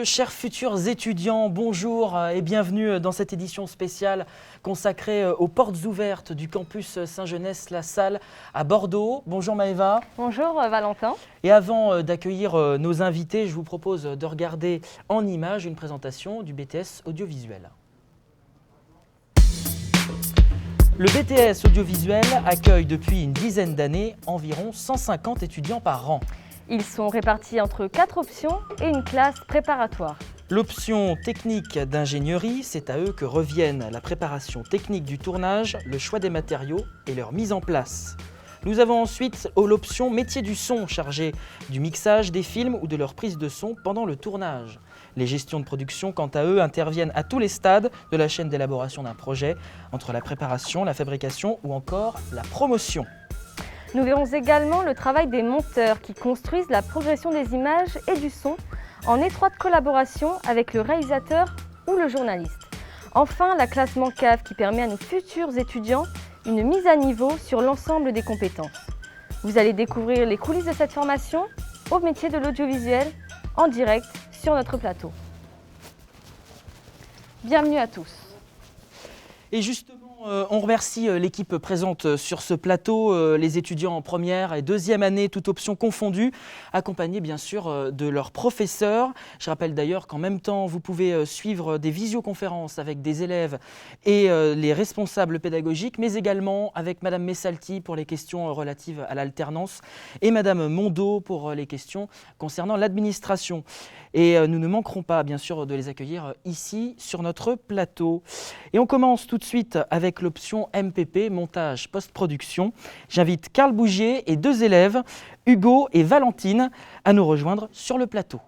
messieurs, chers futurs étudiants, bonjour et bienvenue dans cette édition spéciale consacrée aux portes ouvertes du campus Saint-Genès-La Salle à Bordeaux. Bonjour Maëva. Bonjour Valentin. Et avant d'accueillir nos invités, je vous propose de regarder en images une présentation du BTS audiovisuel. Le BTS audiovisuel accueille depuis une dizaine d'années environ 150 étudiants par an. Ils sont répartis entre 4 options et une classe préparatoire. L'option technique d'ingénierie, c'est à eux que reviennent la préparation technique du tournage, le choix des matériaux et leur mise en place. Nous avons ensuite l'option métier du son, chargée du mixage des films ou de leur prise de son pendant le tournage. Les gestions de production, quant à eux, interviennent à tous les stades de la chaîne d'élaboration d'un projet, entre la préparation, la fabrication ou encore la promotion. Nous verrons également le travail des monteurs qui construisent la progression des images et du son en étroite collaboration avec le réalisateur ou le journaliste. Enfin, la classe Mancave qui permet à nos futurs étudiants une mise à niveau sur l'ensemble des compétences. Vous allez découvrir les coulisses de cette formation au métier de l'audiovisuel en direct sur notre plateau. Bienvenue à tous. Et justement, on remercie l'équipe présente sur ce plateau, les étudiants en première et deuxième année, toutes options confondues, accompagnés bien sûr de leurs professeurs. Je rappelle d'ailleurs qu'en même temps, vous pouvez suivre des visioconférences avec des élèves et les responsables pédagogiques, mais également avec Madame Messalti pour les questions relatives à l'alternance et Madame Mondo pour les questions concernant l'administration. Et nous ne manquerons pas bien sûr de les accueillir ici sur notre plateau. Et on commence tout de suite avec l'option MPP, montage post-production. J'invite Carl Bougier et deux élèves, Hugo et Valentine, à nous rejoindre sur le plateau.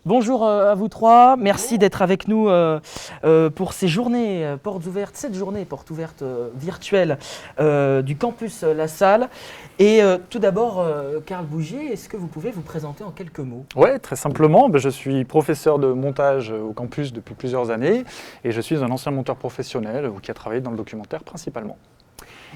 Bonjour à vous trois, merci d'être avec nous pour ces journées portes ouvertes, cette journée portes ouvertes virtuelle du campus La Salle. Et tout d'abord, Carl Bougier, est-ce que vous pouvez vous présenter en quelques mots ? Oui, très simplement, je suis professeur de montage au campus depuis plusieurs années et je suis un ancien monteur professionnel qui a travaillé dans le documentaire principalement.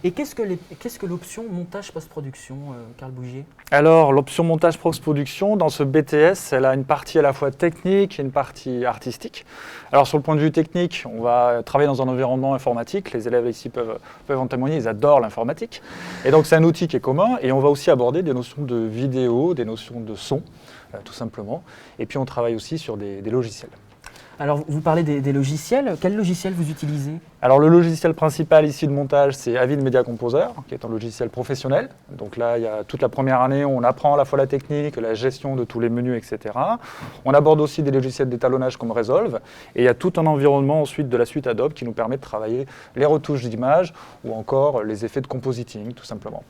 Et qu'est-ce que l'option montage post-production, Carl Bougier ? Alors, l'option montage post-production, dans ce BTS, elle a une partie à la fois technique et une partie artistique. Alors, sur le point de vue technique, on va travailler dans un environnement informatique. Les élèves ici peuvent en témoigner, ils adorent l'informatique. Et donc, c'est un outil qui est commun. Et on va aussi aborder des notions de vidéo, des notions de son, tout simplement. Et puis, on travaille aussi sur des logiciels. Alors, vous parlez des logiciels. Quel logiciel vous utilisez ? Alors, le logiciel principal ici de montage, c'est Avid Media Composer, qui est un logiciel professionnel. Donc là, il y a toute la première année, on apprend à la fois la technique, la gestion de tous les menus, etc. On aborde aussi des logiciels d'étalonnage comme Resolve. Et il y a tout un environnement ensuite de la suite Adobe qui nous permet de travailler les retouches d'image ou encore les effets de compositing, tout simplement.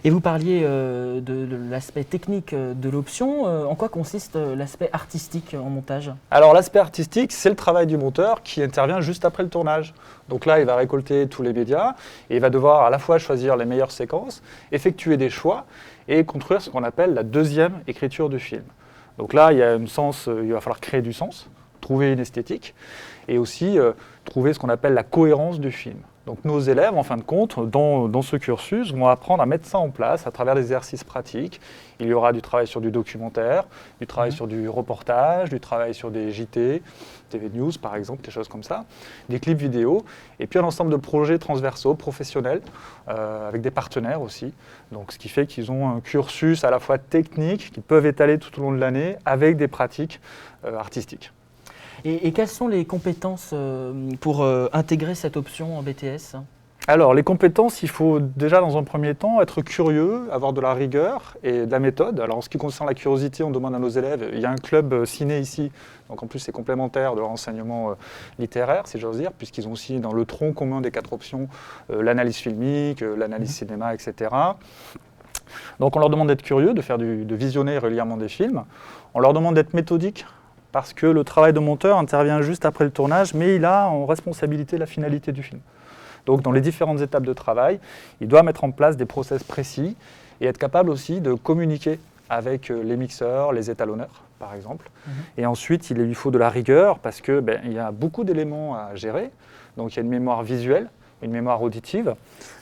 Et vous parliez de l'aspect technique de l'option. En quoi consiste l'aspect artistique en montage ? Alors, l'aspect artistique, c'est le travail du monteur qui intervient juste après le tournage. Donc là, il va récolter tous les médias et il va devoir à la fois choisir les meilleures séquences, effectuer des choix et construire ce qu'on appelle la deuxième écriture du film. Donc là, il va falloir créer du sens, trouver une esthétique et aussi trouver ce qu'on appelle la cohérence du film. Donc nos élèves, en fin de compte, dans ce cursus, vont apprendre à mettre ça en place à travers des exercices pratiques. Il y aura du travail sur du documentaire, du travail sur du reportage, du travail sur des JT, TV News par exemple, des choses comme ça, des clips vidéo, et puis un ensemble de projets transversaux, professionnels, avec des partenaires aussi. Donc ce qui fait qu'ils ont un cursus à la fois technique, qu'ils peuvent étaler tout au long de l'année, avec des pratiques artistiques. Et quelles sont les compétences pour intégrer cette option en BTS ? Alors, les compétences, il faut déjà dans un premier temps être curieux, avoir de la rigueur et de la méthode. Alors, en ce qui concerne la curiosité, on demande à nos élèves, il y a un club ciné ici, donc en plus c'est complémentaire de leur enseignement littéraire, si j'ose dire, puisqu'ils ont aussi dans le tronc commun des 4 options l'analyse filmique, l'analyse cinéma, etc. Donc on leur demande d'être curieux, de visionner régulièrement des films. On leur demande d'être méthodique, parce que le travail de monteur intervient juste après le tournage, mais il a en responsabilité la finalité du film. Donc dans les différentes étapes de travail, il doit mettre en place des process précis et être capable aussi de communiquer avec les mixeurs, les étalonneurs, par exemple. Et ensuite, il lui faut de la rigueur parce que il y a beaucoup d'éléments à gérer. Donc il y a une mémoire visuelle, une mémoire auditive.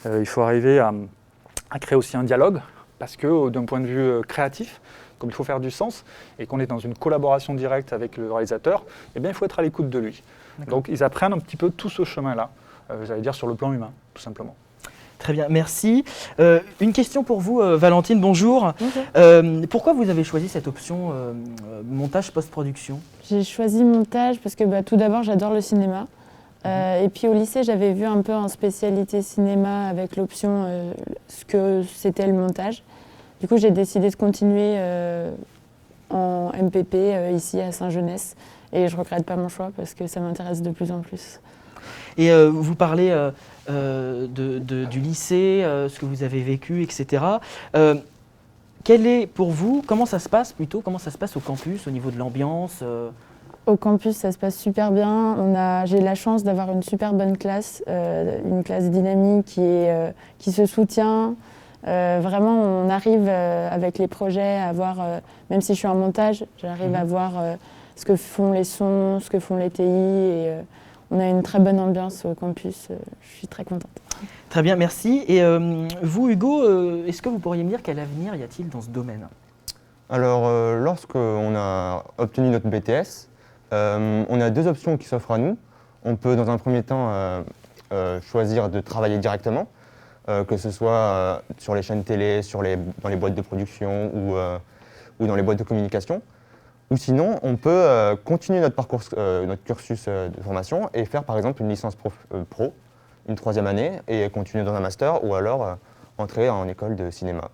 Il faut arriver à créer aussi un dialogue parce que d'un point de vue créatif, comme il faut faire du sens et qu'on est dans une collaboration directe avec le réalisateur, il faut être à l'écoute de lui. Donc ils apprennent un petit peu tout ce chemin-là, j'allais dire sur le plan humain, tout simplement. Très bien, merci. Une question pour vous, Valentine, bonjour. Pourquoi vous avez choisi cette option montage post-production ? J'ai choisi montage parce que tout d'abord j'adore le cinéma. Et puis au lycée j'avais vu un peu en spécialité cinéma avec l'option ce que c'était le montage. Du coup j'ai décidé de continuer en MPP ici à Saint-Genès et je ne regrette pas mon choix parce que ça m'intéresse de plus en plus. Et vous parlez du lycée, ce que vous avez vécu, etc. Quel est pour vous, comment ça se passe au campus, au niveau de l'ambiance Au campus, ça se passe super bien. J'ai la chance d'avoir une super bonne classe, une classe dynamique qui se soutient. Vraiment, on arrive avec les projets à voir, même si je suis en montage, j'arrive à voir ce que font les sons, ce que font les TI. Et on a une très bonne ambiance au campus. Je suis très contente. Très bien, merci. Et vous, Hugo, est-ce que vous pourriez me dire quel avenir y a-t-il dans ce domaine ? Alors, lorsqu'on a obtenu notre BTS, on a deux options qui s'offrent à nous. On peut, dans un premier temps, choisir de travailler directement, que ce soit sur les chaînes télé, dans les boîtes de production ou dans les boîtes de communication. Ou sinon, on peut continuer notre cursus de formation et faire par exemple une licence pro, une 3e année, et continuer dans un master ou alors entrer en école de cinéma.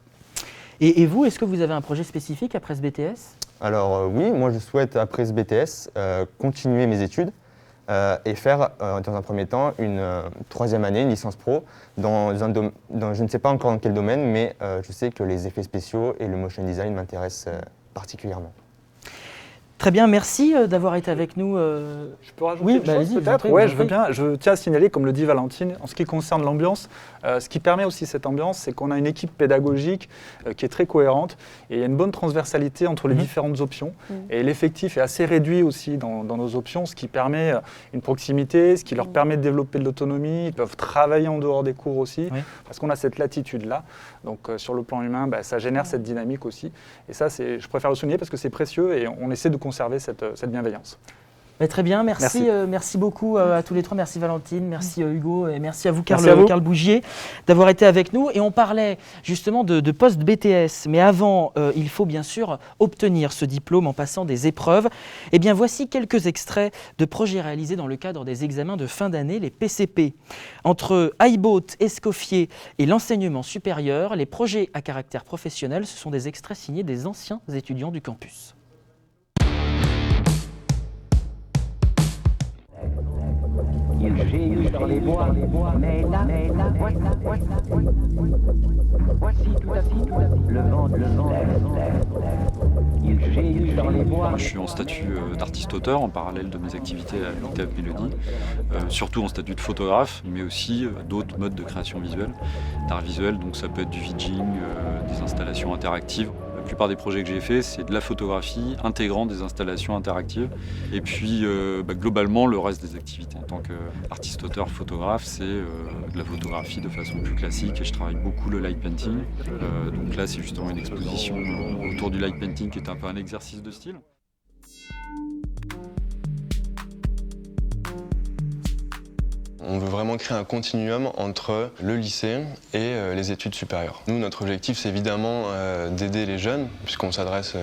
Et vous, est-ce que vous avez un projet spécifique après ce BTS ? Alors oui, moi je souhaite après ce BTS continuer mes études et faire dans un premier temps une 3e année, une licence pro je ne sais pas encore dans quel domaine, mais je sais que les effets spéciaux et le motion design m'intéressent particulièrement. Très bien, merci d'avoir été avec nous. Je peux rajouter une chose peut-être ? Oui, je veux bien. Je tiens à signaler, comme le dit Valentine, en ce qui concerne l'ambiance, ce qui permet aussi cette ambiance, c'est qu'on a une équipe pédagogique qui est très cohérente et il y a une bonne transversalité entre les différentes options. Et l'effectif est assez réduit aussi dans nos options, ce qui permet une proximité, ce qui leur permet de développer de l'autonomie. Ils peuvent travailler en dehors des cours aussi, parce qu'on a cette latitude-là. Donc sur le plan humain, ça génère cette dynamique aussi. Et ça, je préfère le souligner parce que c'est précieux et on essaie de conserver cette bienveillance. Très bien, merci beaucoup à tous les trois. Merci Valentine, merci Hugo et merci à vous Karl Bougier d'avoir été avec nous. Et on parlait justement de post-BTS, mais avant, il faut bien sûr obtenir ce diplôme en passant des épreuves. Eh bien, voici quelques extraits de projets réalisés dans le cadre des examens de fin d'année, les PCP. Entre iBoat, Escoffier et l'enseignement supérieur, les projets à caractère professionnel, ce sont des extraits signés des anciens étudiants du campus. Il gémit dans les bois, mais là, voici tout à coup le vent, il gémit dans les bois. Je suis en statut d'artiste-auteur en parallèle de mes activités à l'ITAB Mélodie, surtout en statut de photographe, mais aussi d'autres modes de création visuelle, d'art visuel, donc ça peut être du vidging, des installations interactives. La plupart des projets que j'ai faits, c'est de la photographie intégrant des installations interactives. Et puis, globalement, le reste des activités. En tant qu'artiste-auteur photographe, c'est de la photographie de façon plus classique et je travaille beaucoup le light painting. Donc là, c'est justement une exposition autour du light painting qui est un peu un exercice de style. On veut vraiment créer un continuum entre le lycée et les études supérieures. Nous, notre objectif, c'est évidemment d'aider les jeunes, puisqu'on s'adresse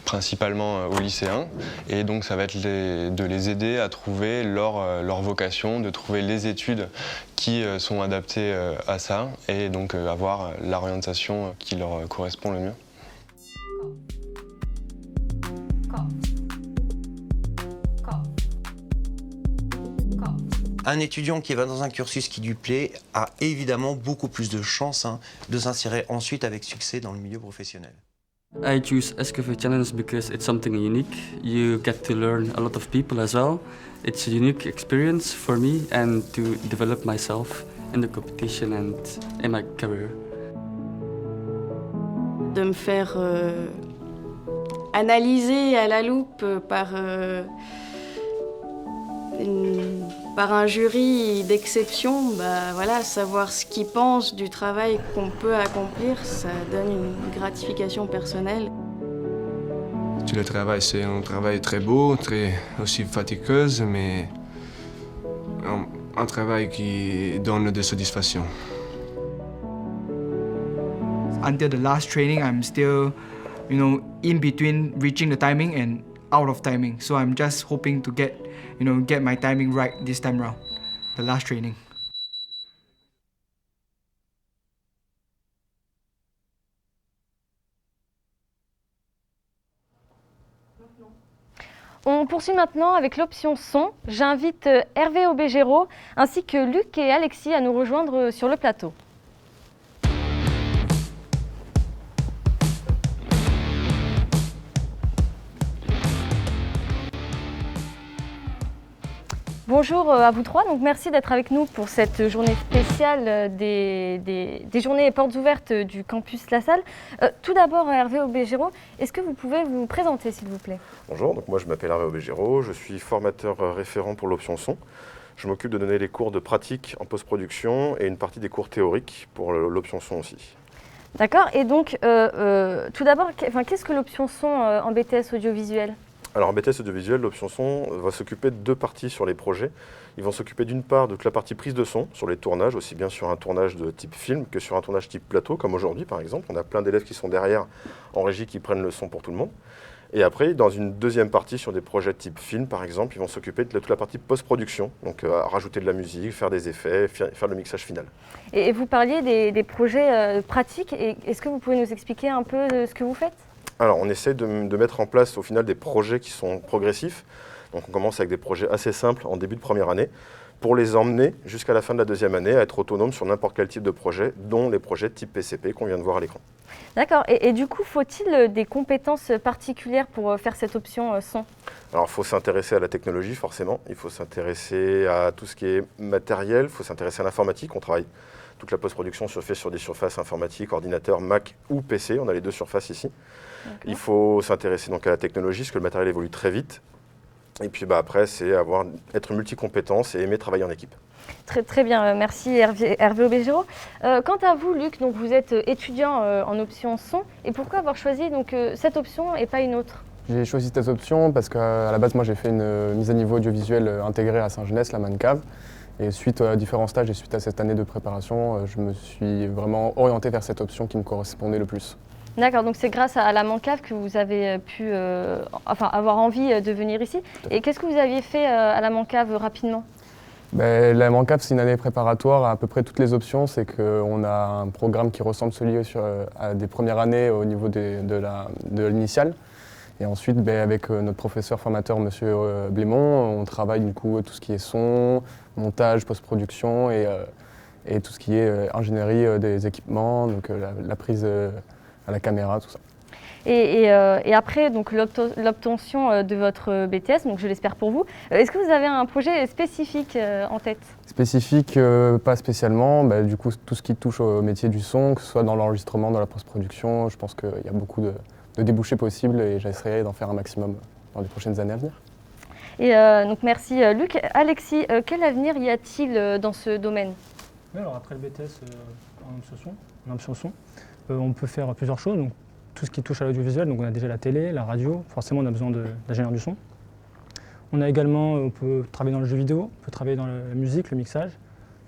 principalement aux lycéens. Et donc, ça va être de les aider à trouver leur vocation, de trouver les études qui sont adaptées à ça, et donc avoir l'orientation qui leur correspond le mieux. Un étudiant qui va dans un cursus qui lui plaît a évidemment beaucoup plus de chances de s'insérer ensuite avec succès dans le milieu professionnel. I choose Escoffier Challenge because it's something unique. You get to learn a lot of people as well. It's a unique experience for me and to develop myself in the competition and in my career. De me faire analysé à la loupe par un jury d'exception, voilà, savoir ce qu'ils pensent du travail qu'on peut accomplir, ça donne une gratification personnelle. Tout le travail, c'est un travail très beau, très aussi fatigueux, mais un travail qui donne des satisfactions. Until the last training, I'm still, in between reaching the timing and out of timing. So I'm just hoping to get my timing right this time round, the last training. On poursuit maintenant avec l'option son. J'invite Hervé Aubégéraud ainsi que Luc et Alexis à nous rejoindre sur le plateau. Bonjour à vous trois, donc merci d'être avec nous pour cette journée spéciale des journées portes ouvertes du campus La Salle. Tout d'abord, Hervé Aubégéraud, est-ce que vous pouvez vous présenter s'il vous plaît? Bonjour, donc moi je m'appelle Hervé Aubégéraud, je suis formateur référent pour l'option son. Je m'occupe de donner les cours de pratique en post-production et une partie des cours théoriques pour l'option son aussi. D'accord, et donc tout d'abord, qu'est-ce que l'option son en BTS audiovisuel? Alors en BTS audiovisuel, l'option son va s'occuper de deux parties sur les projets. Ils vont s'occuper d'une part de toute la partie prise de son sur les tournages, aussi bien sur un tournage de type film que sur un tournage type plateau, comme aujourd'hui par exemple. On a plein d'élèves qui sont derrière en régie qui prennent le son pour tout le monde. Et après, dans une deuxième partie sur des projets type film par exemple, ils vont s'occuper de toute la partie post-production, donc rajouter de la musique, faire des effets, faire le mixage final. Et vous parliez des projets pratiques, est-ce que vous pouvez nous expliquer un peu ce que vous faites? Alors, on essaie de mettre en place au final des projets qui sont progressifs. Donc, on commence avec des projets assez simples en début de première année pour les emmener jusqu'à la fin de la deuxième année à être autonomes sur n'importe quel type de projet, dont les projets type PCP qu'on vient de voir à l'écran. D'accord. Et du coup, faut-il des compétences particulières pour faire cette option son? Alors, il faut s'intéresser à la technologie, forcément. Il faut s'intéresser à tout ce qui est matériel. Il faut s'intéresser à l'informatique. On travaille. Toute la post-production se fait sur des surfaces informatiques, ordinateur, Mac ou PC. On a les deux surfaces ici. Il faut s'intéresser donc à la technologie, parce que le matériel évolue très vite. Et puis après, c'est être multi-compétences et aimer travailler en équipe. Très bien, merci Hervé Aubégéraud. Quant à vous, Luc, donc vous êtes étudiant en option son. Et pourquoi avoir choisi donc, cette option et pas une autre? J'ai choisi cette option parce qu'à la base, moi, j'ai fait une mise à niveau audiovisuelle intégrée à Saint-Genès, la Mancave. Et suite à différents stages et suite à cette année de préparation, je me suis vraiment orienté vers cette option qui me correspondait le plus. D'accord, donc c'est grâce à la Mancave que vous avez pu avoir envie de venir ici. Et qu'est-ce que vous aviez fait à la Mancave rapidement? La Mancave, c'est une année préparatoire à peu près toutes les options. C'est qu'on a un programme qui ressemble à des premières années au niveau de l'initiale. Et ensuite, avec notre professeur formateur, M. Blémont, on travaille du coup tout ce qui est son, montage, post-production et tout ce qui est ingénierie des équipements, donc la prise à la caméra, tout ça. Et après donc l'obtention de votre BTS, donc je l'espère pour vous, est-ce que vous avez un projet spécifique en tête? Spécifique, pas spécialement. Du coup, tout ce qui touche au métier du son, que ce soit dans l'enregistrement, dans la post-production, je pense qu'il y a beaucoup de débouchés possibles et j'essaierai d'en faire un maximum dans les prochaines années à venir. Et donc merci Luc. Alexis, quel avenir y a-t-il dans ce domaine? Oui, alors après le BTS en option son, on peut faire plusieurs choses. Donc, tout ce qui touche à l'audiovisuel, donc on a déjà la télé, la radio, forcément on a besoin d'ingénieurs du son. On a également, on peut travailler dans le jeu vidéo, on peut travailler dans la musique, le mixage.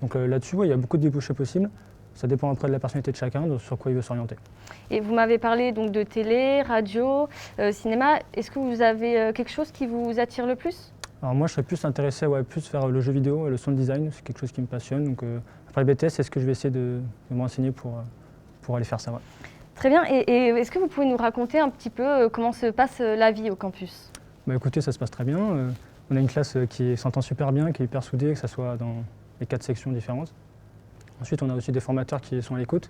Donc là-dessus, il y a beaucoup de débouchés possibles. Ça dépend après de la personnalité de chacun, sur quoi il veut s'orienter. Et vous m'avez parlé donc de télé, radio, cinéma. Est-ce que vous avez quelque chose qui vous attire le plus? Alors moi, je serais plus intéressé plus vers le jeu vidéo et le sound design. C'est quelque chose qui me passionne. Donc après le BTS, c'est ce que je vais essayer de me renseigner pour aller faire ça. Ouais. Très bien. Et est-ce que vous pouvez nous raconter un petit peu comment se passe la vie au campus? Écoutez, ça se passe très bien. On a une classe qui s'entend super bien, qui est hyper soudée, que ce soit dans les 4 sections différentes. Ensuite, on a aussi des formateurs qui sont à l'écoute.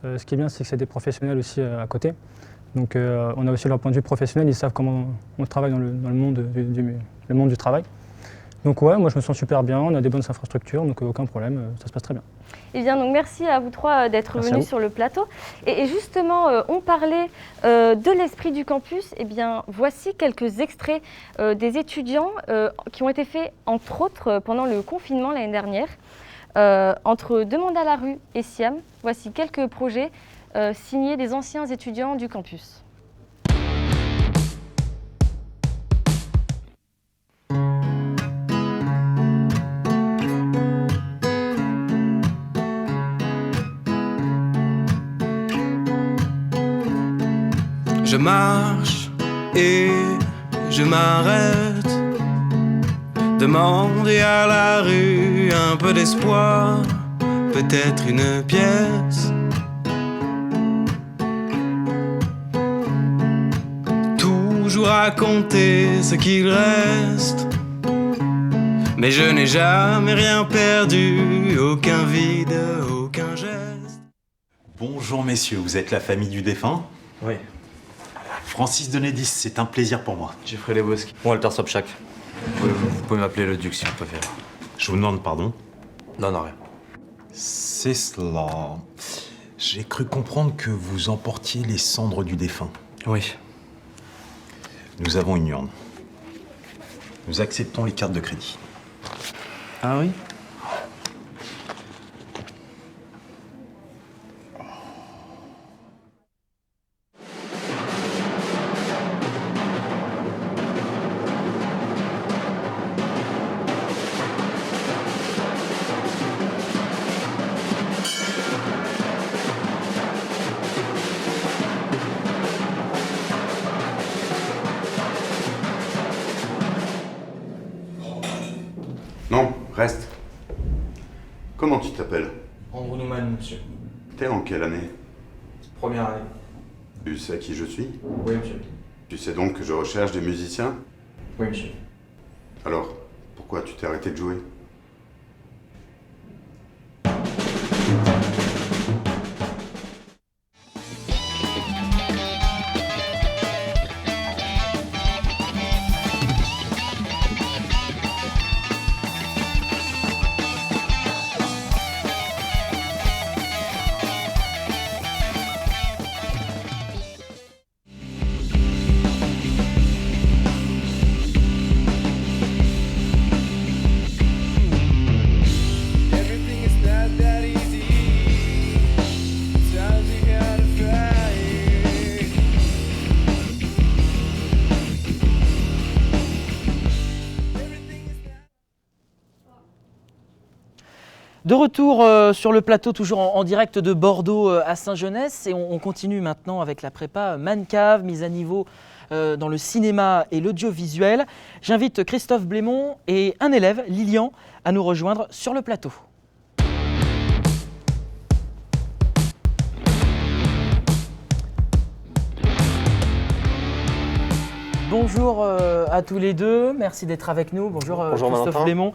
Ce qui est bien, c'est que c'est des professionnels aussi à côté. Donc on a aussi leur point de vue professionnel, ils savent comment on travaille dans le monde du travail. Donc ouais, moi je me sens super bien, on a des bonnes infrastructures, donc aucun problème, ça se passe très bien. Eh bien, donc merci à vous trois d'être Merci à venus vous. sur le plateau. Et justement, on parlait de l'esprit du campus. Eh bien, voici quelques extraits des étudiants qui ont été faits, entre autres, pendant le confinement l'année dernière. Entre Demande à la rue et Siam, voici quelques projets signés des anciens étudiants du campus. Je marche et je m'arrête. Demander à la rue un peu d'espoir, peut-être une pièce. Toujours raconter ce qu'il reste. Mais je n'ai jamais rien perdu, aucun vide, aucun geste. Bonjour messieurs, vous êtes la famille du défunt? Oui. Francis Denedis, c'est un plaisir pour moi. Jeffrey Lebowski. Walter Sobchak. Vous pouvez m'appeler le Duc si vous préférez. Je vous demande pardon? Non, non, rien. C'est cela. J'ai cru comprendre que vous emportiez les cendres du défunt. Oui. Nous avons une urne. Nous acceptons les cartes de crédit. Ah oui? Non, reste. Comment tu t'appelles? Andrew Newman, monsieur. T'es en quelle année? Première année. Tu sais qui je suis? Oui, monsieur. Tu sais donc que je recherche des musiciens? Oui, monsieur. Alors, pourquoi tu t'es arrêté de jouer? De retour sur le plateau, toujours en direct de Bordeaux à Saint-Genès, et on continue maintenant avec la prépa Mancave, mise à niveau dans le cinéma et l'audiovisuel. J'invite Christophe Blémont et un élève, Lilian, à nous rejoindre sur le plateau. Bonjour à tous les deux, merci d'être avec nous. Bonjour, Bonjour Christophe Valentin. Blémont.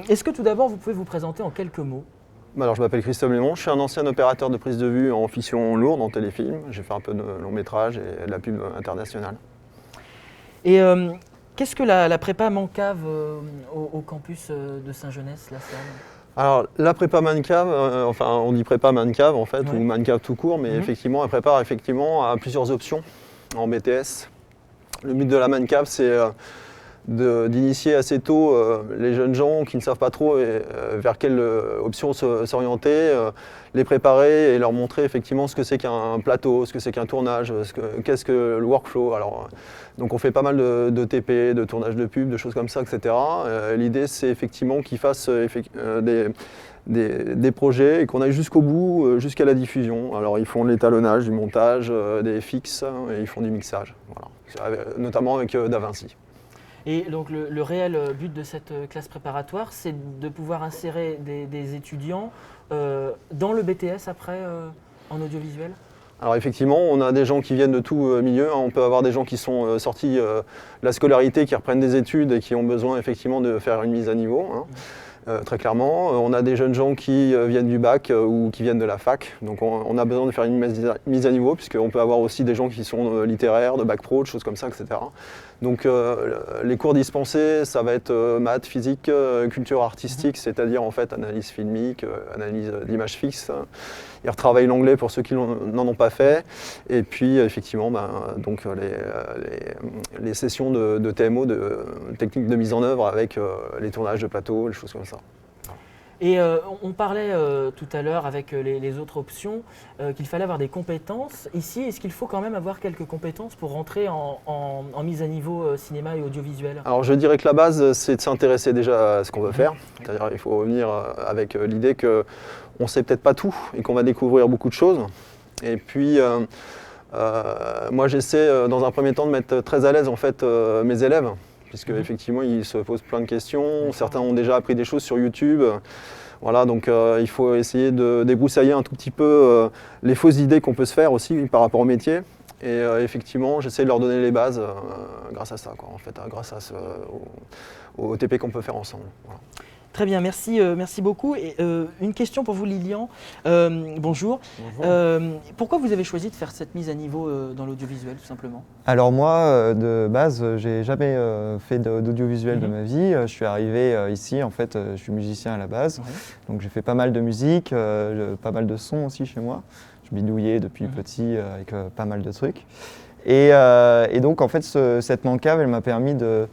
Est-ce que tout d'abord vous pouvez vous présenter en quelques mots? Alors, je m'appelle Christophe Blémont, je suis un ancien opérateur de prise de vue en fiction lourde, en téléfilm. J'ai fait un peu de long métrage et de la pub internationale. Et qu'est-ce que la prépa Mancave au campus de Saint-Genès, la salle? Alors, la prépa Mancave, enfin on dit prépa Mancave en fait, Ouais. ou Mancave tout court, mais effectivement, elle prépare effectivement à plusieurs options en BTS. Le but de la Mancave, c'est d'initier assez tôt les jeunes gens qui ne savent pas trop vers quelle option s'orienter, les préparer et leur montrer effectivement ce que c'est qu'un plateau, ce que c'est qu'un tournage, qu'est-ce que le workflow. Alors, donc on fait pas mal de TP, de tournage de pub, de choses comme ça, etc. L'idée, c'est effectivement qu'ils fassent des projets et qu'on aille jusqu'au bout, jusqu'à la diffusion. Alors ils font de l'étalonnage, du montage, des fixes et ils font du mixage, voilà. Notamment avec DaVinci. Et donc le réel but de cette classe préparatoire, c'est de pouvoir insérer des étudiants dans le BTS après en audiovisuel? Alors effectivement, on a des gens qui viennent de tout milieu. On peut avoir des gens qui sont sortis de la scolarité, qui reprennent des études et qui ont besoin effectivement de faire une mise à niveau. Très clairement. On a des jeunes gens qui viennent du bac ou qui viennent de la fac. Donc on a besoin de faire une mise à niveau, puisqu'on peut avoir aussi des gens qui sont littéraires, de bac pro, de choses comme ça, etc. Donc les cours dispensés, ça va être maths, physique, culture artistique, c'est-à-dire en fait analyse filmique, analyse d'images fixes. Ils retravaillent l'anglais pour ceux qui n'en ont pas fait. Et puis effectivement, donc, les sessions de TMO, de techniques de mise en œuvre avec les tournages de plateau, les choses comme ça. Et on parlait tout à l'heure avec les autres options qu'il fallait avoir des compétences. Ici, est-ce qu'il faut quand même avoir quelques compétences pour rentrer en mise à niveau cinéma et audiovisuel? Alors je dirais que la base, c'est de s'intéresser déjà à ce qu'on veut faire. C'est-à-dire qu'il faut revenir avec l'idée qu'on ne sait peut-être pas tout et qu'on va découvrir beaucoup de choses. Et puis, moi j'essaie dans un premier temps de mettre très à l'aise en fait, mes élèves. Puisque effectivement ils se posent plein de questions, certains ont déjà appris des choses sur YouTube. Voilà, donc il faut essayer de débroussailler un tout petit peu les fausses idées qu'on peut se faire aussi par rapport au métier. Et effectivement, j'essaie de leur donner les bases grâce à ça, quoi, en fait, grâce à au TP qu'on peut faire ensemble. Voilà. Très bien, merci, merci beaucoup. Et, une question pour vous, Lilian. Bonjour. Pourquoi vous avez choisi de faire cette mise à niveau dans l'audiovisuel, tout simplement? Alors moi, de base, j'ai jamais fait d'audiovisuel de ma vie. Je suis arrivé ici, en fait, je suis musicien à la base. Donc j'ai fait pas mal de musique, pas mal de sons aussi chez moi. Je bidouillais depuis petit avec pas mal de trucs. Et donc en fait, cette mancave, elle m'a permis de...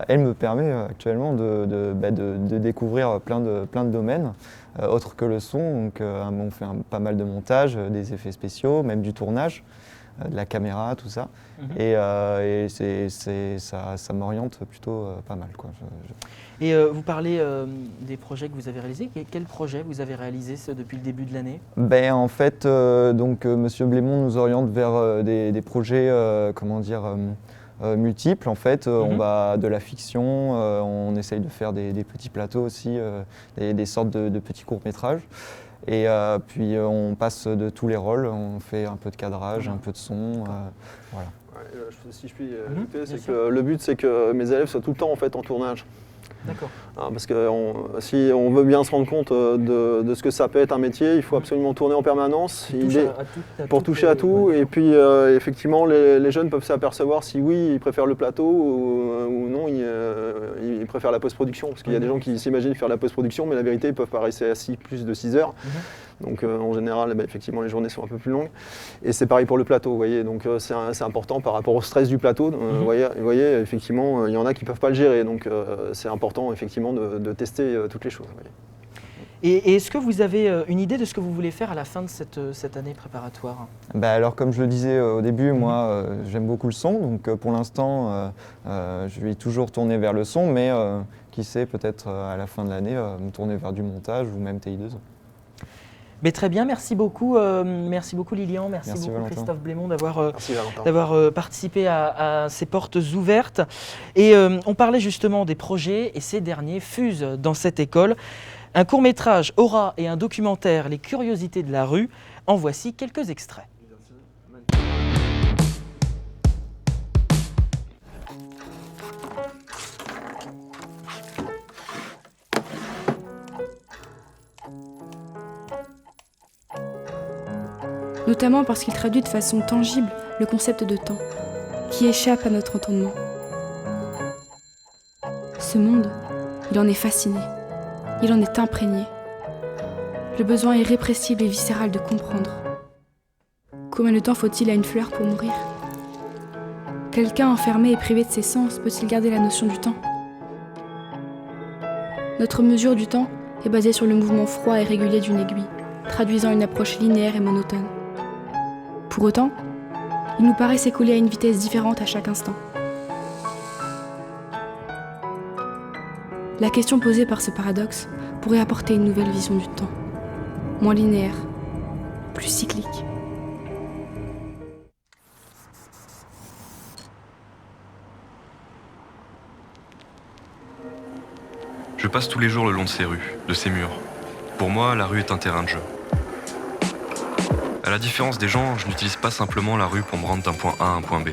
elle me permet actuellement de découvrir plein de domaines autres que le son. Donc, on fait pas mal de montage, des effets spéciaux, même du tournage, de la caméra, tout ça. Et ça m'oriente plutôt pas mal, quoi. Et vous parlez des projets que vous avez réalisés. Quels projets vous avez réalisés depuis le début de l'année? En fait, Monsieur Blémont nous oriente vers des projets, multiples en fait. On va de la fiction, on essaye de faire des petits plateaux aussi, des sortes de petits courts-métrages. Et puis on passe de tous les rôles, on fait un peu de cadrage, un peu de son, voilà. Si je puis ajouter, c'est que le but c'est que mes élèves soient tout le temps en fait en tournage. D'accord. Parce que si on veut bien se rendre compte de ce que ça peut être un métier, il faut absolument tourner en permanence pour toucher à tout. Et puis effectivement, les jeunes peuvent s'apercevoir si oui, ils préfèrent le plateau ou non, ils préfèrent la post-production. Parce qu'il y a des gens qui s'imaginent faire la post-production, mais la vérité, ils peuvent pas rester assis plus de 6 heures. Donc en général, effectivement, les journées sont un peu plus longues. Et c'est pareil pour le plateau, vous voyez. Donc c'est important par rapport au stress du plateau. Vous voyez, effectivement, il y en a qui ne peuvent pas le gérer. Donc c'est important, effectivement, de tester toutes les choses. Vous voyez. Et est-ce que vous avez une idée de ce que vous voulez faire à la fin de cette année préparatoire? Alors comme je le disais au début, moi j'aime beaucoup le son, donc pour l'instant je vais toujours tourner vers le son, mais qui sait, peut-être à la fin de l'année me tourner vers du montage ou même TI2. Mais très bien, merci beaucoup Lilian, merci beaucoup Valentin. Christophe Blémont d'avoir participé à ces portes ouvertes. Et on parlait justement des projets et ces derniers fusent dans cette école. Un court-métrage, Aura, et un documentaire, Les curiosités de la rue. En voici quelques extraits. Notamment parce qu'il traduit de façon tangible le concept de temps, qui échappe à notre entendement. Ce monde, il en est fasciné, il en est imprégné. Le besoin irrépressible et viscéral de comprendre. Combien de temps faut-il à une fleur pour mourir? Quelqu'un enfermé et privé de ses sens peut-il garder la notion du temps? Notre mesure du temps est basée sur le mouvement froid et régulier d'une aiguille, traduisant une approche linéaire et monotone. Pour autant, il nous paraît s'écouler à une vitesse différente à chaque instant. La question posée par ce paradoxe pourrait apporter une nouvelle vision du temps, moins linéaire, plus cyclique. Je passe tous les jours le long de ces rues, de ces murs. Pour moi, la rue est un terrain de jeu. À la différence des gens, je n'utilise pas simplement la rue pour me rendre d'un point A à un point B.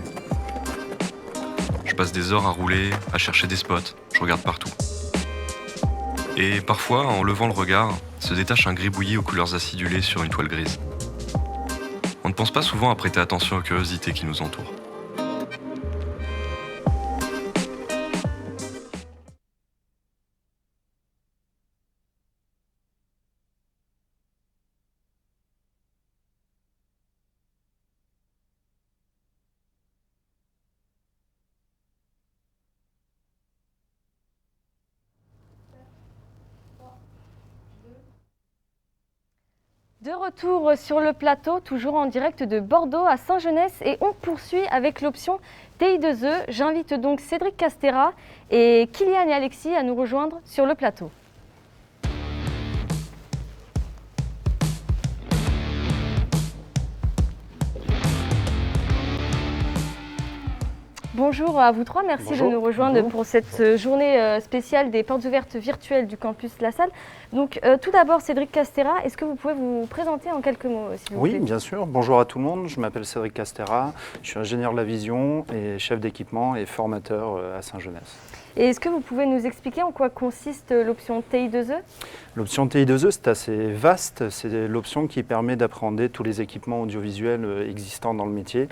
Je passe des heures à rouler, à chercher des spots, je regarde partout. Et parfois, en levant le regard, se détache un gribouillis aux couleurs acidulées sur une toile grise. On ne pense pas souvent à prêter attention aux curiosités qui nous entourent. De retour sur le plateau, toujours en direct de Bordeaux à Saint-Genès, et on poursuit avec l'option TI2E. J'invite donc Cédric Castera et Kylian et Alexis à nous rejoindre sur le plateau. Bonjour à vous trois, merci de nous rejoindre pour cette journée spéciale des portes ouvertes virtuelles du campus La Salle. Donc tout d'abord Cédric Castera, est-ce que vous pouvez vous présenter en quelques mots s'il vous plaît ? Oui, bien sûr. Bonjour à tout le monde, je m'appelle Cédric Castera, je suis ingénieur de la vision et chef d'équipement et formateur à Saint-Genès. Et est-ce que vous pouvez nous expliquer en quoi consiste l'option TI2E ? L'option TI2E, c'est assez vaste. C'est l'option qui permet d'appréhender tous les équipements audiovisuels existants dans le métier.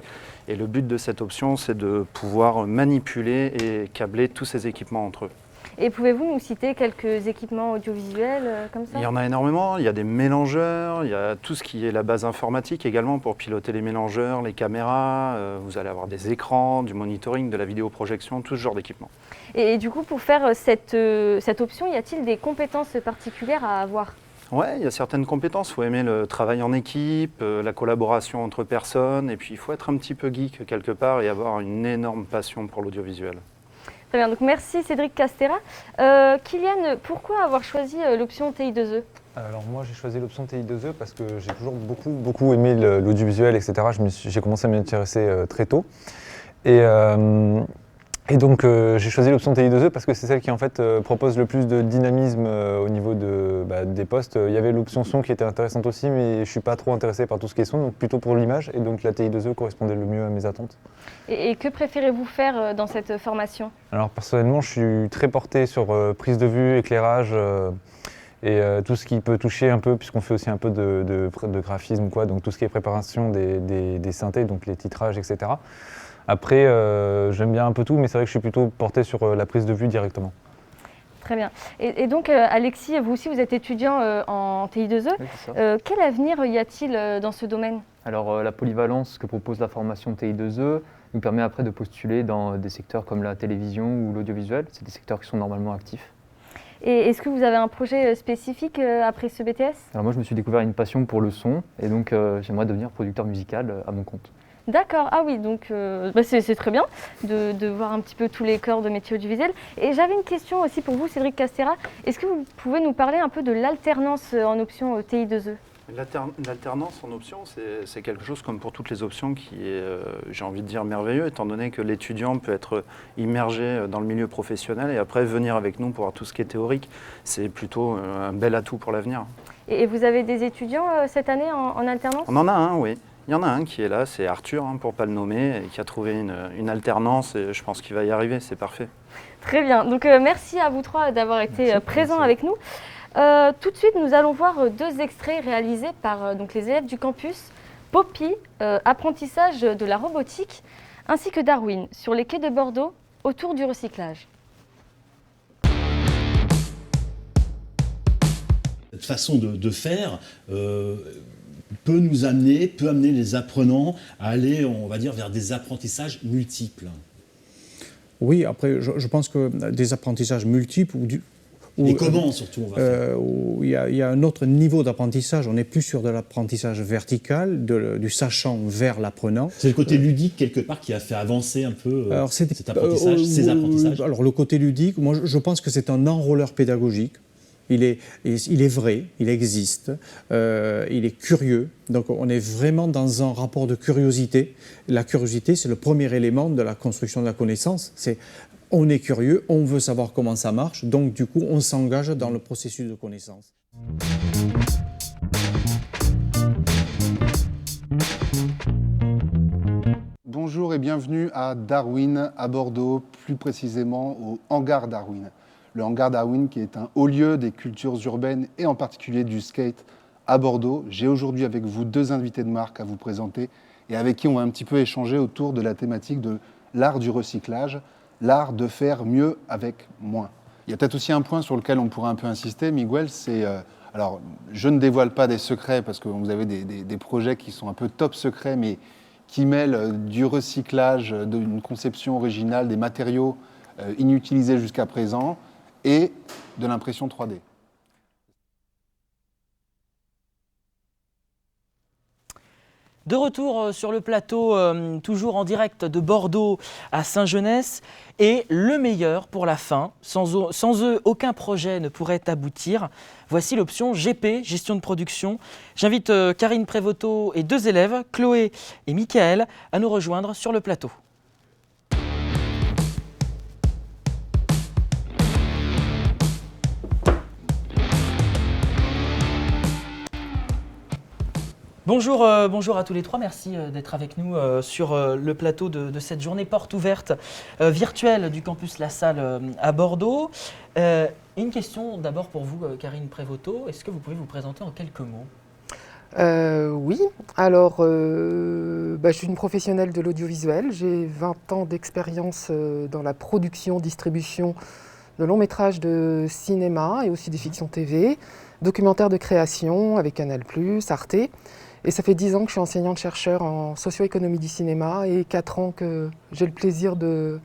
Et le but de cette option, c'est de pouvoir manipuler et câbler tous ces équipements entre eux. Et pouvez-vous nous citer quelques équipements audiovisuels comme ça ? Il y en a énormément, il y a des mélangeurs, il y a tout ce qui est la base informatique également pour piloter les mélangeurs, les caméras, vous allez avoir des écrans, du monitoring, de la vidéoprojection, tout ce genre d'équipement. Et du coup, pour faire cette option, y a-t-il des compétences particulières à avoir ? Oui, il y a certaines compétences. Il faut aimer le travail en équipe, la collaboration entre personnes, et puis il faut être un petit peu geek quelque part et avoir une énorme passion pour l'audiovisuel. Très bien, donc merci Cédric Castera. Kylian, pourquoi avoir choisi l'option TI2E ? Alors moi j'ai choisi l'option TI2E parce que j'ai toujours beaucoup aimé l'audiovisuel, etc. J'ai commencé à m'y intéresser très tôt. Et donc j'ai choisi l'option TI2E parce que c'est celle qui en fait propose le plus de dynamisme au niveau des postes. Il y avait l'option son qui était intéressante aussi, mais je ne suis pas trop intéressé par tout ce qui est son, donc plutôt pour l'image. Et donc la TI2E correspondait le mieux à mes attentes. Et que préférez-vous faire dans cette formation ? Alors personnellement, je suis très porté sur prise de vue, éclairage et tout ce qui peut toucher un peu, puisqu'on fait aussi un peu de graphisme, quoi, donc tout ce qui est préparation des synthés, donc les titrages, etc. Après, j'aime bien un peu tout, mais c'est vrai que je suis plutôt porté sur la prise de vue directement. Très bien. Et donc, Alexis, vous aussi, vous êtes étudiant en TI2E. Oui, c'est ça. Quel avenir y a-t-il dans ce domaine ? Alors, la polyvalence que propose la formation TI2E nous permet après de postuler dans des secteurs comme la télévision ou l'audiovisuel. C'est des secteurs qui sont normalement actifs. Et est-ce que vous avez un projet spécifique après ce BTS ? Alors moi, je me suis découvert une passion pour le son et donc j'aimerais devenir producteur musical à mon compte. D'accord, ah oui, donc c'est très bien de voir un petit peu tous les corps de métier audiovisuel. Et j'avais une question aussi pour vous, Cédric Castera. Est-ce que vous pouvez nous parler un peu de l'alternance en option TI2E ? L'alternance en option, c'est quelque chose comme pour toutes les options qui est, j'ai envie de dire, merveilleux, étant donné que l'étudiant peut être immergé dans le milieu professionnel et après venir avec nous pour voir tout ce qui est théorique. C'est plutôt un bel atout pour l'avenir. Et vous avez des étudiants cette année en alternance ? On en a un, oui. Il y en a un qui est là, c'est Arthur, pour ne pas le nommer, et qui a trouvé une alternance et je pense qu'il va y arriver, c'est parfait. Très bien, donc merci à vous trois d'avoir été présents avec nous. Tout de suite, nous allons voir deux extraits réalisés par donc les élèves du campus Poppy, apprentissage de la robotique, ainsi que Darwin, sur les quais de Bordeaux, autour du recyclage. Cette façon de faire peut amener les apprenants à aller, on va dire, vers des apprentissages multiples. Oui, après, je pense que des apprentissages multiples et comment surtout on va faire il y a un autre niveau d'apprentissage, on n'est plus sur de l'apprentissage vertical, du sachant vers l'apprenant. C'est le côté ludique quelque part qui a fait avancer un peu cet apprentissage, ces apprentissages. Alors le côté ludique, moi je pense que c'est un enrôleur pédagogique. Il est vrai, il existe, il est curieux, donc on est vraiment dans un rapport de curiosité. La curiosité, c'est le premier élément de la construction de la connaissance. On est curieux, on veut savoir comment ça marche, donc du coup on s'engage dans le processus de connaissance. Bonjour et bienvenue à Darwin, à Bordeaux, plus précisément au hangar Darwin. Le hangar Darwin qui est un haut lieu des cultures urbaines et en particulier du skate à Bordeaux. J'ai aujourd'hui avec vous deux invités de marque à vous présenter et avec qui on va un petit peu échanger autour de la thématique de l'art du recyclage, l'art de faire mieux avec moins. Il y a peut-être aussi un point sur lequel on pourrait un peu insister, Miguel, c'est... alors, je ne dévoile pas des secrets parce que vous avez des projets qui sont un peu top secrets, mais qui mêlent du recyclage, d'une conception originale, des matériaux inutilisés jusqu'à présent, et de l'impression 3D. De retour sur le plateau, toujours en direct de Bordeaux à Saint-Genès. Et le meilleur pour la fin, sans eux, aucun projet ne pourrait aboutir. Voici l'option GP, gestion de production. J'invite Karine Prévoto et 2 élèves, Chloé et Mickaël, à nous rejoindre sur le plateau. Bonjour, bonjour à tous les trois, merci d'être avec nous sur le plateau de cette journée porte ouverte virtuelle du campus La Salle à Bordeaux. Une question d'abord pour vous, Karine Prévoto, est-ce que vous pouvez vous présenter en quelques mots ? Oui, alors je suis une professionnelle de l'audiovisuel, j'ai 20 ans d'expérience dans la production, distribution de longs métrages de cinéma et aussi des fictions TV, documentaires de création avec Canal+, Arte. Et ça fait 10 ans que je suis enseignante-chercheur en socio-économie du cinéma et 4 ans que j'ai le plaisir de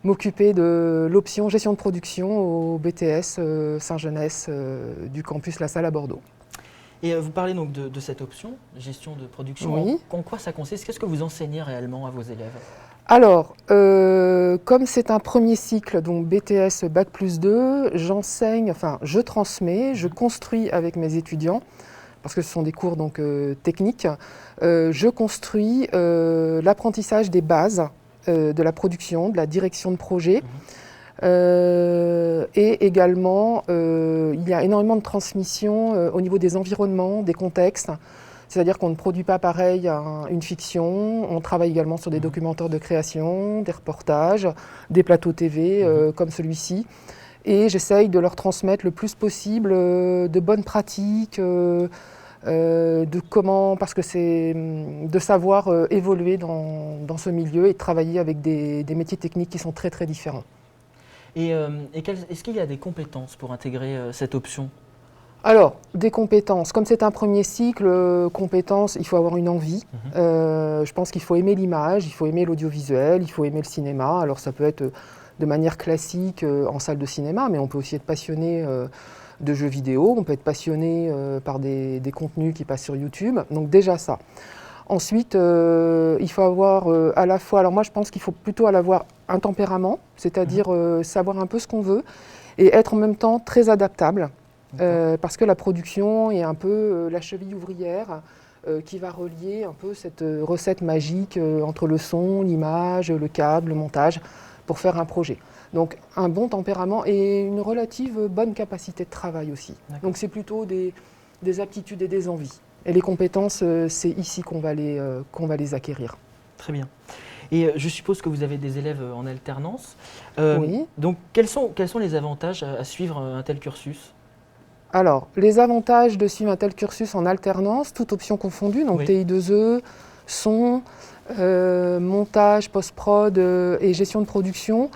m'occuper de l'option gestion de production au BTS Saint-Genès du campus La Salle à Bordeaux. Et vous parlez donc de cette option, gestion de production. Oui. En quoi ça consiste ? Qu'est-ce que vous enseignez réellement à vos élèves ? Alors, comme c'est un premier cycle, donc BTS Bac+2, j'enseigne, enfin je transmets, je construis avec mes étudiants, parce que ce sont des cours donc, techniques, je construis l'apprentissage des bases de la production, de la direction de projet. Et également, il y a énormément de transmission au niveau des environnements, des contextes. C'est-à-dire qu'on ne produit pas pareil une fiction, on travaille également sur des documentaires de création, des reportages, des plateaux TV comme celui-ci. Et j'essaye de leur transmettre le plus possible de bonnes pratiques, de comment, parce que c'est de savoir évoluer dans ce milieu et de travailler avec des métiers techniques qui sont très très différents. Et est-ce qu'il y a des compétences pour intégrer cette option ? Alors, des compétences. Comme c'est un premier cycle, compétences, il faut avoir une envie. Je pense qu'il faut aimer l'image, il faut aimer l'audiovisuel, il faut aimer le cinéma. Alors ça peut être de manière classique en salle de cinéma, mais on peut aussi être passionné de jeux vidéo, on peut être passionné par des contenus qui passent sur YouTube. Donc déjà ça. Ensuite, il faut avoir à la fois, alors moi je pense qu'il faut plutôt avoir un tempérament, c'est-à-dire savoir un peu ce qu'on veut et être en même temps très adaptable. Parce que la production est un peu la cheville ouvrière qui va relier un peu cette recette magique entre le son, l'image, le câble, le montage pour faire un projet. Donc un bon tempérament et une relative bonne capacité de travail aussi. Donc c'est plutôt des aptitudes et des envies. Et les compétences, c'est ici qu'on va les acquérir. Très bien. Et je suppose que vous avez des élèves en alternance. Oui. Donc quels sont les avantages à suivre un tel cursus ? Alors, les avantages de suivre un tel cursus en alternance, toute option confondue, donc TI2E, son, montage, post-prod et gestion de production,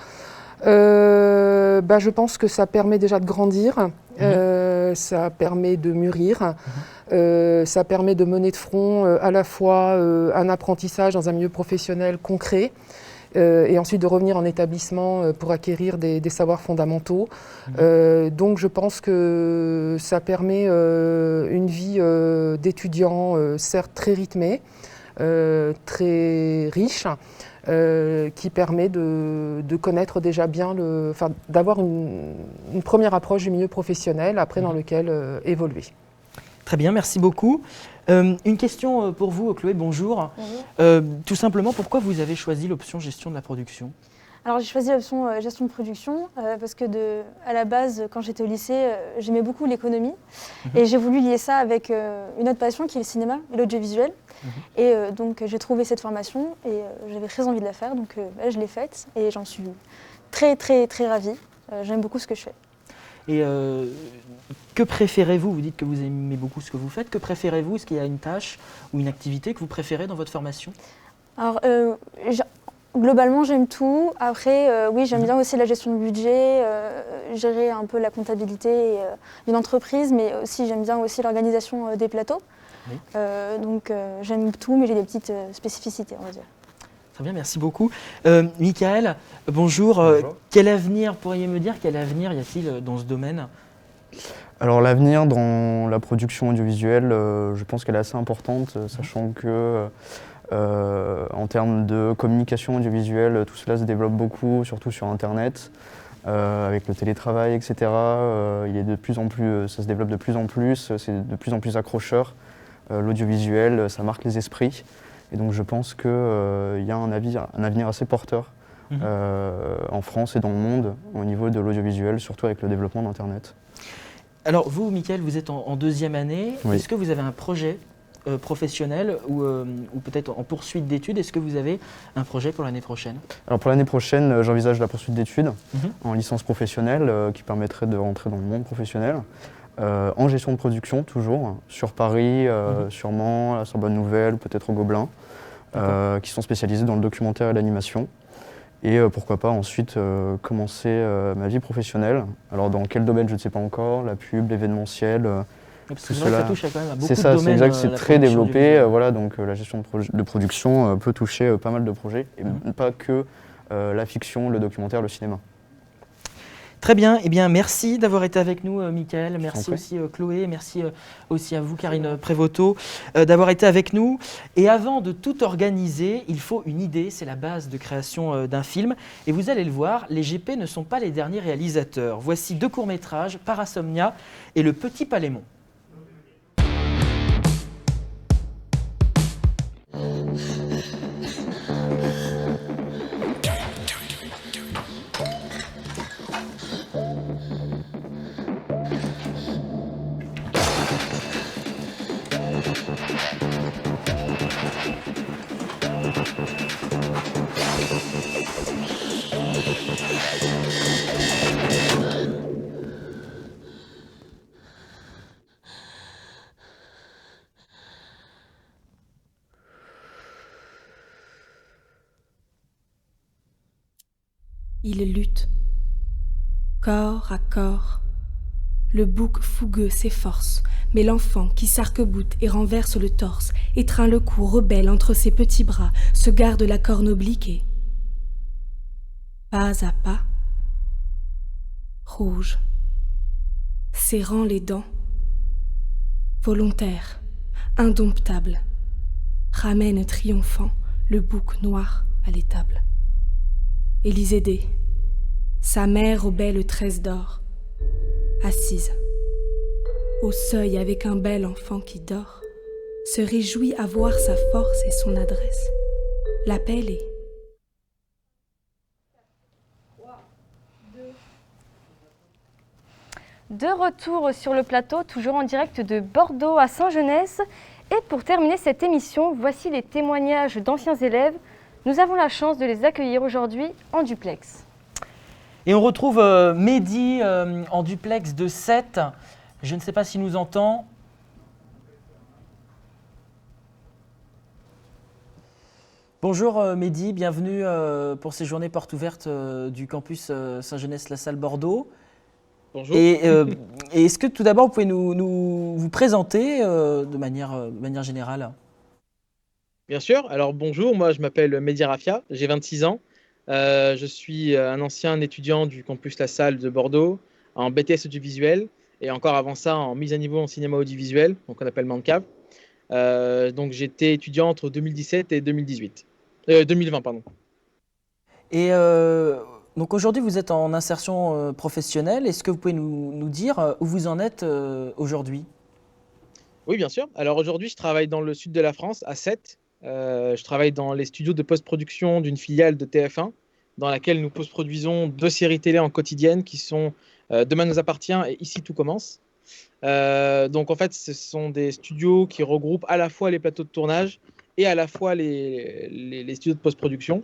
je pense que ça permet déjà de grandir, ça permet de mûrir, ça permet de mener de front à la fois un apprentissage dans un milieu professionnel concret, et ensuite de revenir en établissement pour acquérir des savoirs fondamentaux. Donc je pense que ça permet une vie d'étudiant certes très rythmée, très riche, qui permet de connaître déjà bien, d'avoir une première approche du milieu professionnel après dans lequel évoluer. Très bien, merci beaucoup. Une question pour vous, Chloé, bonjour. Tout simplement, pourquoi vous avez choisi l'option gestion de la production ? Alors j'ai choisi l'option gestion de production parce que à la base, quand j'étais au lycée, j'aimais beaucoup l'économie et j'ai voulu lier ça avec une autre passion qui est le cinéma et l'audiovisuel. Et donc j'ai trouvé cette formation et j'avais très envie de la faire, donc je l'ai faite et j'en suis très très très ravie. J'aime beaucoup ce que je fais. Et que préférez-vous ? Vous dites que vous aimez beaucoup ce que vous faites. Que préférez-vous ? Est-ce qu'il y a une tâche ou une activité que vous préférez dans votre formation ? Alors, globalement, j'aime tout. Après, oui, j'aime bien aussi la gestion de budget, gérer un peu la comptabilité d'une entreprise, mais aussi j'aime bien aussi l'organisation des plateaux. Oui. Donc, j'aime tout, mais j'ai des petites spécificités, on va dire. Très bien, merci beaucoup. Mickaël, bonjour. Quel avenir, pourriez-vous me dire, quel avenir y a-t-il dans ce domaine ? Alors l'avenir dans la production audiovisuelle, je pense qu'elle est assez importante, sachant que en termes de communication audiovisuelle, tout cela se développe beaucoup, surtout sur Internet, avec le télétravail, etc. Il est de plus en plus, ça se développe de plus en plus, c'est de plus en plus accrocheur. L'audiovisuel, ça marque les esprits. Et donc je pense qu'il y a un avenir assez porteur en France et dans le monde au niveau de l'audiovisuel, surtout avec le développement d'Internet. Alors vous, Mickaël, vous êtes en deuxième année. Oui. Est-ce que vous avez un projet professionnel ou peut-être en poursuite d'études? Est-ce que vous avez un projet pour l'année prochaine? Alors pour l'année prochaine, j'envisage la poursuite d'études en licence professionnelle qui permettrait de rentrer dans le monde professionnel. En gestion de production, toujours, sur Paris, sûrement, à la Sorbonne Nouvelle, peut-être au Gobelin, qui sont spécialisés dans le documentaire et l'animation. Et pourquoi pas ensuite commencer ma vie professionnelle. Alors dans quel domaine, je ne sais pas encore, la pub, l'événementiel. Parce que ça touche quand même à beaucoup c'est ça, de domaines. C'est exact, c'est la très production développé. Voilà, donc la gestion de production peut toucher pas mal de projets, et pas que la fiction, le documentaire, le cinéma. Très bien, eh bien merci d'avoir été avec nous Mickaël, merci aussi Chloé, merci aussi à vous Karine Prévoto d'avoir été avec nous. Et avant de tout organiser, il faut une idée, c'est la base de création d'un film. Et vous allez le voir, les GP ne sont pas les derniers réalisateurs. Voici 2 courts-métrages, Parasomnia et Le Petit Palémon. Il lutte, corps à corps. Le bouc fougueux s'efforce, mais l'enfant qui s'arc-boute et renverse le torse, étreint le cou rebelle entre ses petits bras, se garde la corne obliquée. Pas à pas, rouge, serrant les dents, volontaire, indomptable, ramène triomphant le bouc noir à l'étable. Élisée, sa mère aux belles tresses d'or, assise, au seuil avec un bel enfant qui dort, se réjouit à voir sa force et son adresse. L'appel est De retour sur le plateau, toujours en direct de Bordeaux à Saint-Genès. Et pour terminer cette émission, voici les témoignages d'anciens élèves. Nous avons la chance de les accueillir aujourd'hui en duplex. Et on retrouve Mehdi en duplex de 7. Je ne sais pas s'il nous entend. Bonjour Mehdi, bienvenue pour ces journées portes ouvertes du campus Saint-Genès-La Salle Bordeaux. Bonjour. Et est-ce que tout d'abord vous pouvez vous présenter de manière générale? Bien sûr. Alors bonjour, moi je m'appelle Mehdi Rafia, j'ai 26 ans. Je suis un ancien étudiant du campus La Salle de Bordeaux en BTS audiovisuel et encore avant ça en mise à niveau en cinéma audiovisuel, donc on appelle MANCAV. Donc j'étais étudiant entre 2017 et 2020, pardon. Et donc aujourd'hui vous êtes en insertion professionnelle. Est-ce que vous pouvez nous dire où vous en êtes aujourd'hui? Oui, bien sûr. Alors aujourd'hui je travaille dans le sud de la France, à Sète. Je travaille dans les studios de post-production d'une filiale de TF1 dans laquelle nous post-produisons 2 séries télé en quotidienne qui sont Demain nous appartient et Ici tout commence. Donc en fait ce sont des studios qui regroupent à la fois les plateaux de tournage et à la fois les studios de post-production.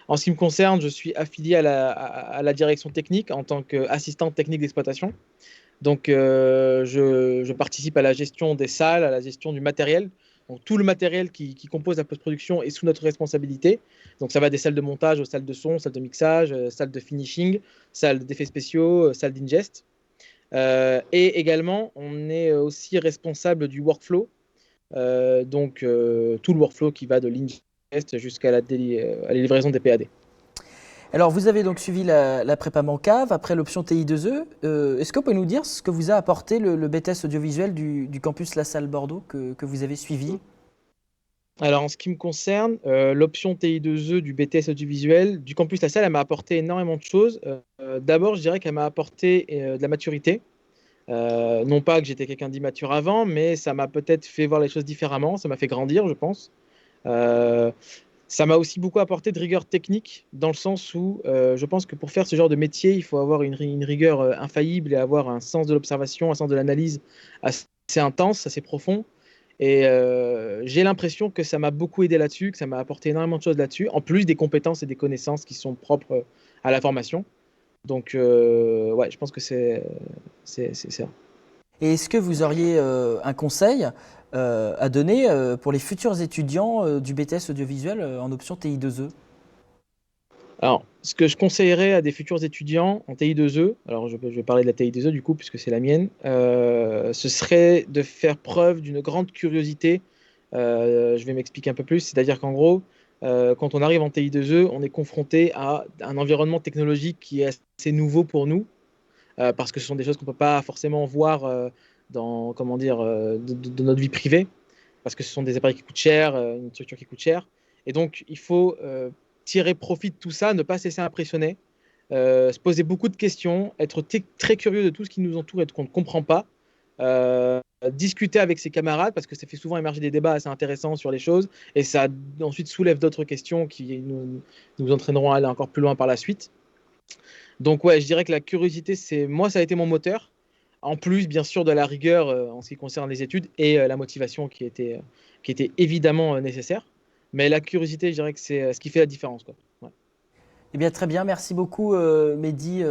En ce qui me concerne, je suis affilié à la direction technique en tant qu'assistant technique d'exploitation. Donc je participe à la gestion des salles, à la gestion du matériel. Donc, tout le matériel qui compose la post-production est sous notre responsabilité. Donc ça va des salles de montage aux salles de son, salles de mixage, salles de finishing, salles d'effets spéciaux, salles d'ingest. Et également, on est aussi responsable du workflow. Donc tout le workflow qui va de l'ingest jusqu'à la livraison des PAD. Alors, vous avez donc suivi la prépa Mancave après l'option TI2E. Est-ce que vous pouvez nous dire ce que vous a apporté le BTS audiovisuel du campus La Salle Bordeaux que vous avez suivi? Alors, en ce qui me concerne, l'option TI2E du BTS audiovisuel du campus La Salle, elle m'a apporté énormément de choses. D'abord, je dirais qu'elle m'a apporté de la maturité. Non pas que j'étais quelqu'un d'immature avant, mais ça m'a peut-être fait voir les choses différemment. Ça m'a fait grandir, je pense. Ça m'a aussi beaucoup apporté de rigueur technique, dans le sens où je pense que pour faire ce genre de métier, il faut avoir une rigueur infaillible et avoir un sens de l'observation, un sens de l'analyse assez intense, assez profond. Et j'ai l'impression que ça m'a beaucoup aidé là-dessus, que ça m'a apporté énormément de choses là-dessus, en plus des compétences et des connaissances qui sont propres à la formation. Donc, ouais, je pense que c'est ça. Et est-ce que vous auriez un conseil à donner pour les futurs étudiants du BTS audiovisuel en option TI2E? Alors, ce que je conseillerais à des futurs étudiants en TI2E, alors je vais parler de la TI2E du coup, puisque c'est la mienne, ce serait de faire preuve d'une grande curiosité. Je vais m'expliquer un peu plus, c'est-à-dire qu'en gros, quand on arrive en TI2E, on est confronté à un environnement technologique qui est assez nouveau pour nous, parce que ce sont des choses qu'on ne peut pas forcément voir dans, comment dire, de notre vie privée, parce que ce sont des appareils qui coûtent cher, une structure qui coûte cher. Et donc, il faut tirer profit de tout ça, ne pas se laisser impressionner, se poser beaucoup de questions, être très curieux de tout ce qui nous entoure et de qu'on ne comprend pas, discuter avec ses camarades, parce que ça fait souvent émerger des débats assez intéressants sur les choses, et ça ensuite soulève d'autres questions qui nous entraîneront à aller encore plus loin par la suite. Donc ouais, je dirais que la curiosité, moi, ça a été mon moteur, en plus bien sûr de la rigueur en ce qui concerne les études et la motivation qui était évidemment nécessaire. Mais la curiosité, je dirais que c'est ce qui fait la différence, quoi. Ouais. Eh bien, très bien. Merci beaucoup, Mehdi,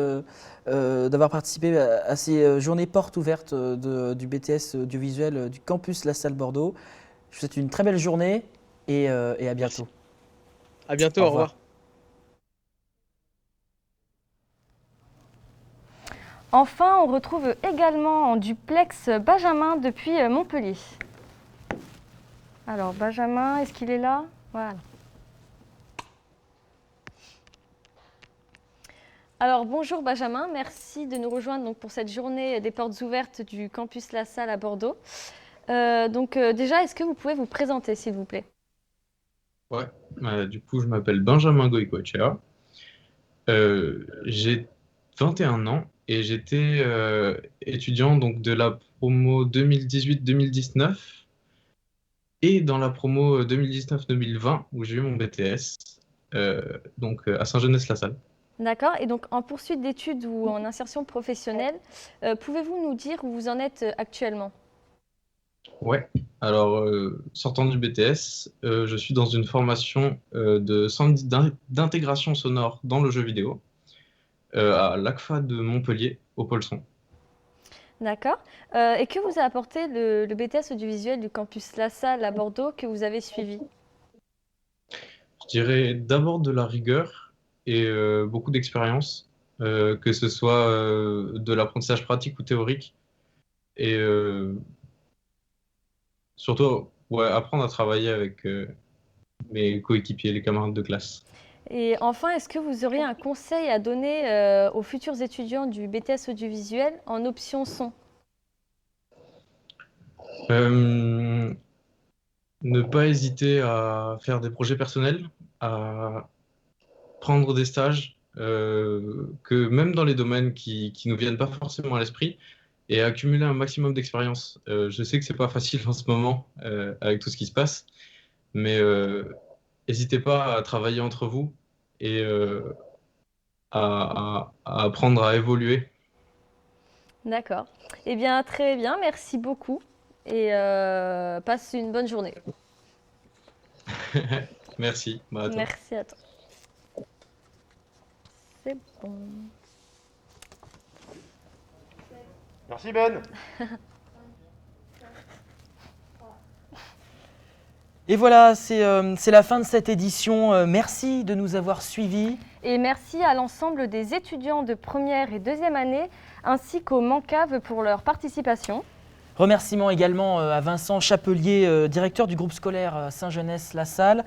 d'avoir participé à ces journées portes ouvertes du BTS audiovisuel du campus La Salle Bordeaux. Je vous souhaite une très belle journée et à bientôt. Merci. À bientôt, au revoir. Enfin, on retrouve également en duplex Benjamin depuis Montpellier. Alors, Benjamin, est-ce qu'il est là? Voilà. Alors, bonjour Benjamin, merci de nous rejoindre donc, pour cette journée des portes ouvertes du campus La Salle à Bordeaux. Déjà, est-ce que vous pouvez vous présenter, s'il vous plaît? Ouais, du coup, je m'appelle Benjamin Goïcoechea. J'ai 21 ans et j'étais étudiant donc, de la promo 2018-2019 et dans la promo 2019-2020 où j'ai eu mon BTS, à Saint-Genès-la-Salle. D'accord. Et donc, en poursuite d'études ou en insertion professionnelle, pouvez-vous nous dire où vous en êtes actuellement? Ouais. Alors, sortant du BTS, je suis dans une formation de centre d'intégration sonore dans le jeu vidéo à l'ACFA de Montpellier, au pôle son. D'accord. Et que vous a apporté le BTS audiovisuel du campus La Salle à Bordeaux que vous avez suivi? Je dirais d'abord de la rigueur et beaucoup d'expérience, que ce soit de l'apprentissage pratique ou théorique. Et surtout, ouais, apprendre à travailler avec mes coéquipiers, les camarades de classe. Et enfin, est-ce que vous auriez un conseil à donner aux futurs étudiants du BTS audiovisuel en option son? Ne pas hésiter à faire des projets personnels, à prendre des stages, que même dans les domaines qui nous viennent pas forcément à l'esprit, et accumuler un maximum d'expérience. Je sais que c'est pas facile en ce moment avec tout ce qui se passe, mais n'hésitez pas à travailler entre vous et à apprendre à évoluer. D'accord. Eh bien, très bien, merci beaucoup et passe une bonne journée. Merci. À toi. Merci à toi. C'est bon. Merci Ben. Et voilà, c'est la fin de cette édition. Merci de nous avoir suivis. Et merci à l'ensemble des étudiants de première et deuxième année, ainsi qu'aux Mancaves pour leur participation. Remerciements également à Vincent Chapelier, directeur du groupe scolaire Saint-Genès-la-Salle.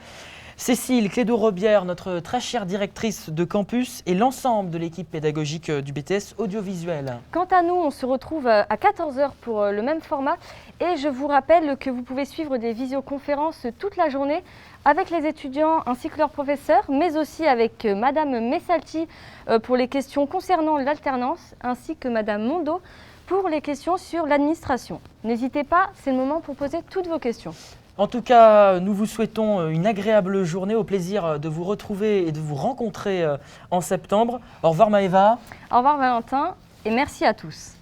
Cécile Clédo-Robière, notre très chère directrice de campus, et l'ensemble de l'équipe pédagogique du BTS audiovisuel. Quant à nous, on se retrouve à 14h pour le même format et je vous rappelle que vous pouvez suivre des visioconférences toute la journée avec les étudiants ainsi que leurs professeurs, mais aussi avec Madame Messalti pour les questions concernant l'alternance, ainsi que Madame Mondo pour les questions sur l'administration. N'hésitez pas, c'est le moment pour poser toutes vos questions. En tout cas, nous vous souhaitons une agréable journée, au plaisir de vous retrouver et de vous rencontrer en septembre. Au revoir Maëva. Au revoir Valentin et merci à tous.